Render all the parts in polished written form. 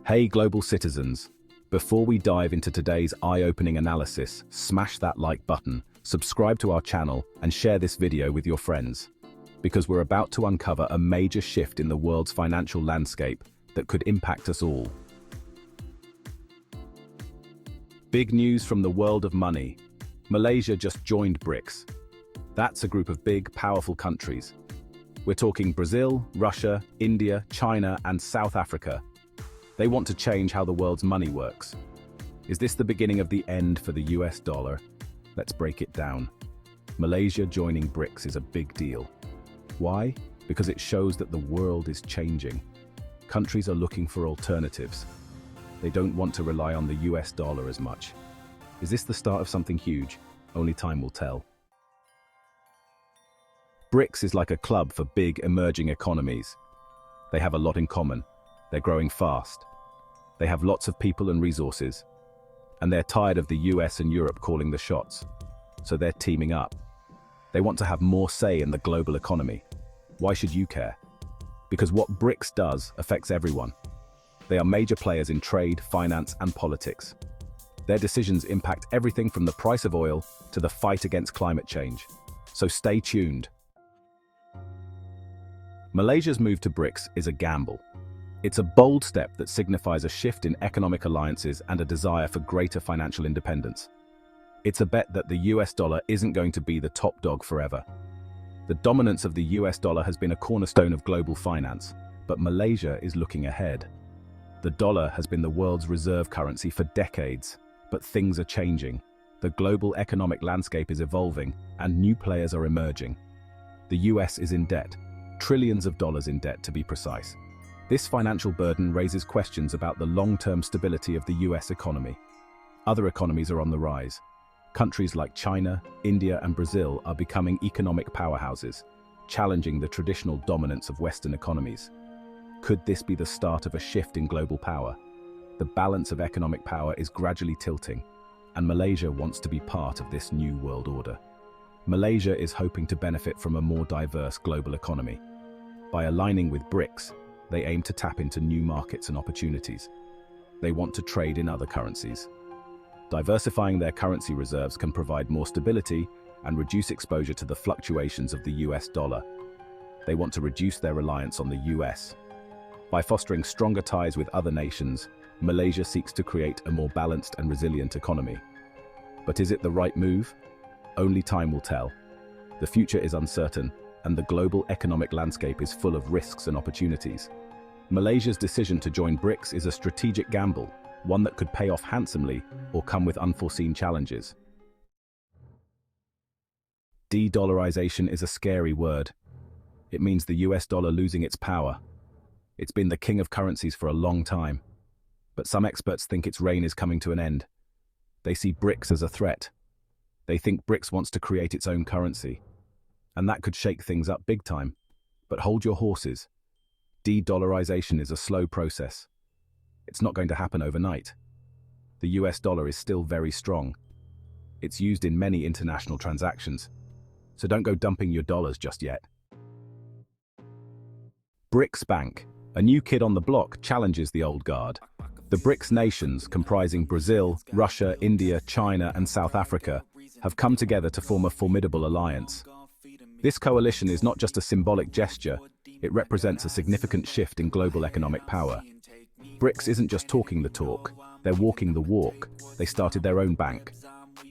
Hey global citizens, before we dive into today's eye-opening analysis, smash that like button, subscribe to our channel, and share this video with your friends. Because we're about to uncover a major shift in the world's financial landscape that could impact us all. Big news from the world of money. Malaysia just joined BRICS. That's a group of big, powerful countries. We're talking Brazil, Russia, India, China, and South Africa. They want to change how the world's money works. Is this the beginning of the end for the US dollar? Let's break it down. Malaysia joining BRICS is a big deal. Why? Because it shows that the world is changing. Countries are looking for alternatives. They don't want to rely on the US dollar as much. Is this the start of something huge? Only time will tell. BRICS is like a club for big emerging economies. They have a lot in common. They're growing fast. They have lots of people and resources. And they're tired of the US and Europe calling the shots. So they're teaming up. They want to have more say in the global economy. Why should you care? Because what BRICS does affects everyone. They are major players in trade, finance, and politics. Their decisions impact everything from the price of oil to the fight against climate change. So stay tuned. Malaysia's move to BRICS is a gamble. It's a bold step that signifies a shift in economic alliances and a desire for greater financial independence. It's a bet that the US dollar isn't going to be the top dog forever. The dominance of the US dollar has been a cornerstone of global finance, but Malaysia is looking ahead. The dollar has been the world's reserve currency for decades, but things are changing. The global economic landscape is evolving, and new players are emerging. The US is in debt, trillions of dollars in debt to be precise. This financial burden raises questions about the long-term stability of the US economy. Other economies are on the rise. Countries like China, India, and Brazil are becoming economic powerhouses, challenging the traditional dominance of Western economies. Could this be the start of a shift in global power? The balance of economic power is gradually tilting, and Malaysia wants to be part of this new world order. Malaysia is hoping to benefit from a more diverse global economy. By aligning with BRICS, they aim to tap into new markets and opportunities. They want to trade in other currencies. Diversifying their currency reserves can provide more stability and reduce exposure to the fluctuations of the US dollar. They want to reduce their reliance on the US. By fostering stronger ties with other nations, Malaysia seeks to create a more balanced and resilient economy. But is it the right move? Only time will tell. The future is uncertain, and the global economic landscape is full of risks and opportunities. Malaysia's decision to join BRICS is a strategic gamble, one that could pay off handsomely or come with unforeseen challenges. De-dollarization is a scary word. It means the US dollar losing its power. It's been the king of currencies for a long time, but some experts think its reign is coming to an end. They see BRICS as a threat. They think BRICS wants to create its own currency, and that could shake things up big time. But hold your horses. De-dollarization is a slow process. It's not going to happen overnight. The US dollar is still very strong. It's used in many international transactions, so don't go dumping your dollars just yet. BRICS Bank, a new kid on the block, challenges the old guard. The BRICS nations, comprising Brazil, Russia, India, China, and South Africa, have come together to form a formidable alliance. This coalition is not just a symbolic gesture, it represents a significant shift in global economic power. BRICS isn't just talking the talk, they're walking the walk. They started their own bank.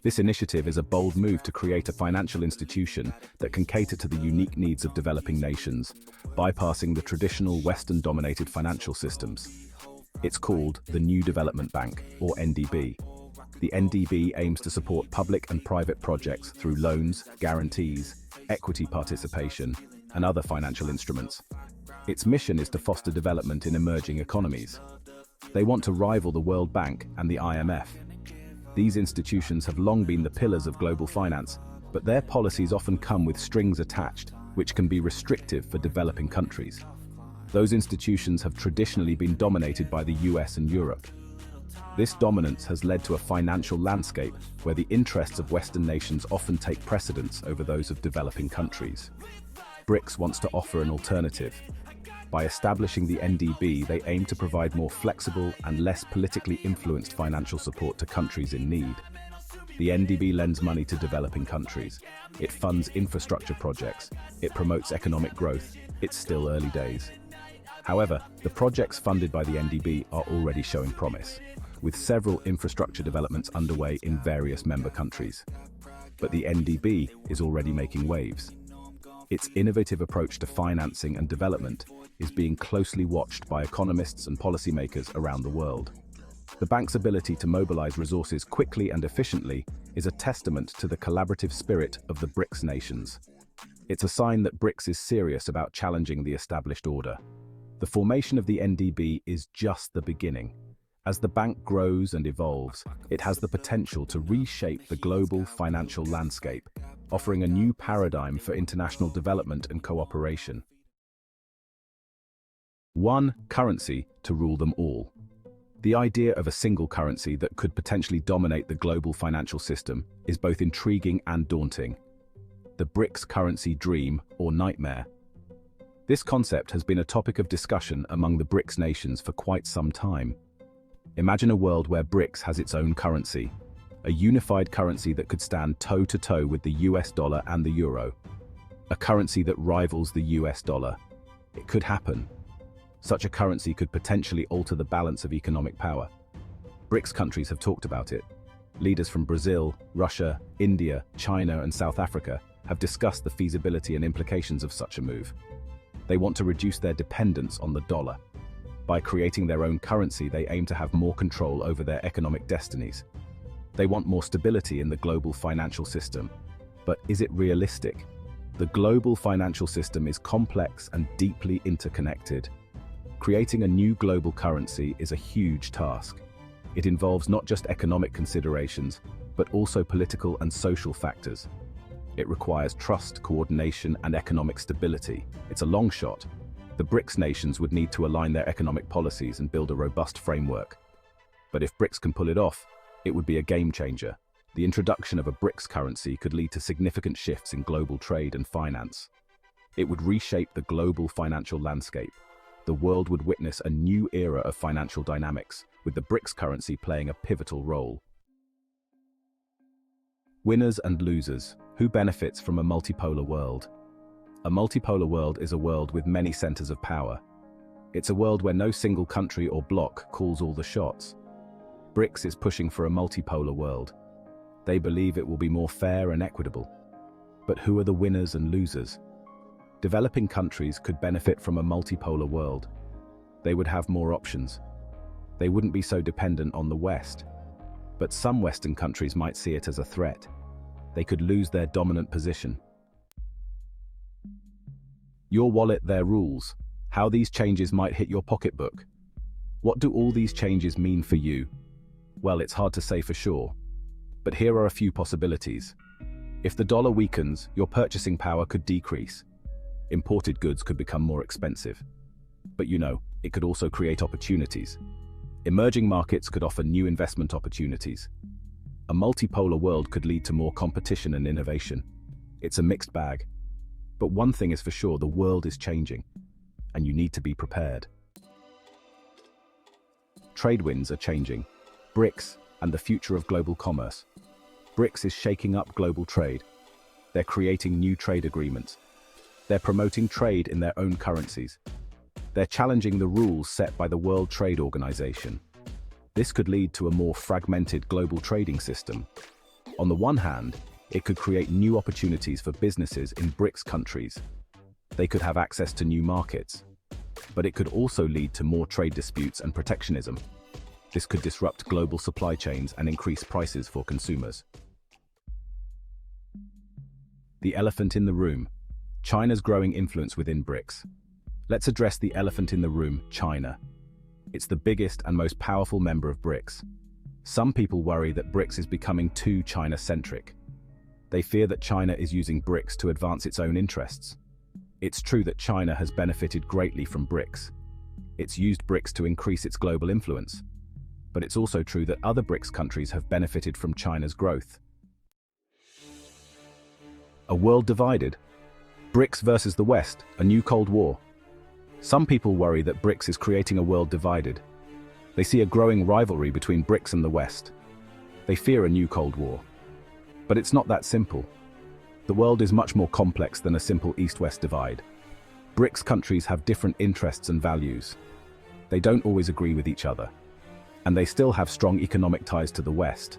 This initiative is a bold move to create a financial institution that can cater to the unique needs of developing nations, bypassing the traditional Western-dominated financial systems. It's called the New Development Bank, or NDB. The NDB aims to support public and private projects through loans, guarantees, equity participation, and other financial instruments. Its mission is to foster development in emerging economies. They want to rival the World Bank and the IMF. These institutions have long been the pillars of global finance, but their policies often come with strings attached, which can be restrictive for developing countries. Those institutions have traditionally been dominated by the US and Europe. This dominance has led to a financial landscape where the interests of Western nations often take precedence over those of developing countries. BRICS wants to offer an alternative. By establishing the NDB, they aim to provide more flexible and less politically influenced financial support to countries in need. The NDB lends money to developing countries. It funds infrastructure projects. It promotes economic growth. It's still early days. However, the projects funded by the NDB are already showing promise, with several infrastructure developments underway in various member countries. But the NDB is already making waves. Its innovative approach to financing and development is being closely watched by economists and policymakers around the world. The bank's ability to mobilize resources quickly and efficiently is a testament to the collaborative spirit of the BRICS nations. It's a sign that BRICS is serious about challenging the established order. The formation of the NDB is just the beginning. As the bank grows and evolves, it has the potential to reshape the global financial landscape, offering a new paradigm for international development and cooperation. One currency to rule them all. The idea of a single currency that could potentially dominate the global financial system is both intriguing and daunting. The BRICS currency dream or nightmare. This concept has been a topic of discussion among the BRICS nations for quite some time. Imagine a world where BRICS has its own currency, a unified currency that could stand toe-to-toe with the US dollar and the euro, a currency that rivals the US dollar. It could happen. Such a currency could potentially alter the balance of economic power. BRICS countries have talked about it. Leaders from Brazil, Russia, India, China, and South Africa have discussed the feasibility and implications of such a move. They want to reduce their dependence on the dollar. By creating their own currency, they aim to have more control over their economic destinies. They want more stability in the global financial system. But is it realistic? The global financial system is complex and deeply interconnected. Creating a new global currency is a huge task. It involves not just economic considerations, but also political and social factors. It requires trust, coordination, and economic stability. It's a long shot. The BRICS nations would need to align their economic policies and build a robust framework. But if BRICS can pull it off, it would be a game changer. The introduction of a BRICS currency could lead to significant shifts in global trade and finance. It would reshape the global financial landscape. The world would witness a new era of financial dynamics, with the BRICS currency playing a pivotal role. Winners and losers. Who benefits from a multipolar world? A multipolar world is a world with many centers of power. It's a world where no single country or bloc calls all the shots. BRICS is pushing for a multipolar world. They believe it will be more fair and equitable. But who are the winners and losers? Developing countries could benefit from a multipolar world. They would have more options. They wouldn't be so dependent on the West. But some Western countries might see it as a threat. They could lose their dominant position. Your wallet, their rules. How these changes might hit your pocketbook. What do all these changes mean for you? Well, it's hard to say for sure. But here are a few possibilities. If the dollar weakens, your purchasing power could decrease. Imported goods could become more expensive. But it could also create opportunities. Emerging markets could offer new investment opportunities. A multipolar world could lead to more competition and innovation. It's a mixed bag. But one thing is for sure, the world is changing, and you need to be prepared. Trade winds are changing. BRICS and the future of global commerce. BRICS is shaking up global trade. They're creating new trade agreements. They're promoting trade in their own currencies. They're challenging the rules set by the World Trade Organization. This could lead to a more fragmented global trading system. On the one hand, it could create new opportunities for businesses in BRICS countries. They could have access to new markets. But it could also lead to more trade disputes and protectionism. This could disrupt global supply chains and increase prices for consumers. The elephant in the room. China's growing influence within BRICS. Let's address the elephant in the room, China. It's the biggest and most powerful member of BRICS. Some people worry that BRICS is becoming too China-centric. They fear that China is using BRICS to advance its own interests. It's true that China has benefited greatly from BRICS. It's used BRICS to increase its global influence. But it's also true that other BRICS countries have benefited from China's growth. A world divided. BRICS versus the West, a new Cold War. Some people worry that BRICS is creating a world divided. They see a growing rivalry between BRICS and the West. They fear a new Cold War. But it's not that simple. The world is much more complex than a simple East-West divide. BRICS countries have different interests and values. They don't always agree with each other. And they still have strong economic ties to the West.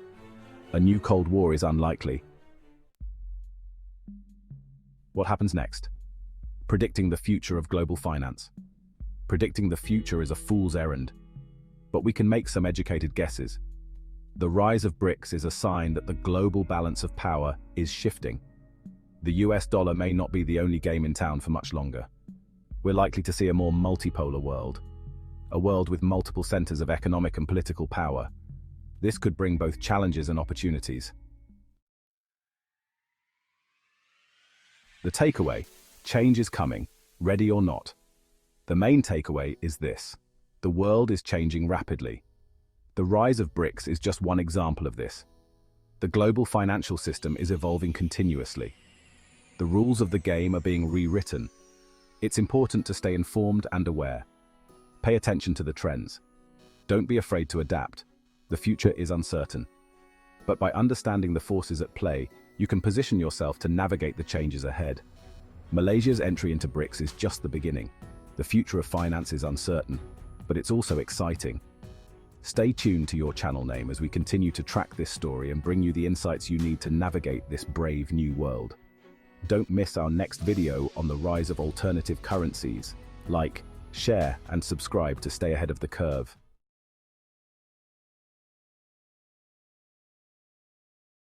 A new Cold War is unlikely. What happens next? Predicting the future of global finance. Predicting the future is a fool's errand. But we can make some educated guesses. The rise of BRICS is a sign that the global balance of power is shifting. The US dollar may not be the only game in town for much longer. We're likely to see a more multipolar world. A world with multiple centers of economic and political power. This could bring both challenges and opportunities. The takeaway: change is coming, ready or not. The main takeaway is this: the world is changing rapidly. The rise of BRICS is just one example of this. The global financial system is evolving continuously. The rules of the game are being rewritten. It's important to stay informed and aware. Pay attention to the trends. Don't be afraid to adapt. The future is uncertain. But by understanding the forces at play, you can position yourself to navigate the changes ahead. Malaysia's entry into BRICS is just the beginning. The future of finance is uncertain, but it's also exciting. Stay tuned to your channel name as we continue to track this story and bring you the insights you need to navigate this brave new world. Don't miss our next video on the rise of alternative currencies. Like, share, and subscribe to stay ahead of the curve.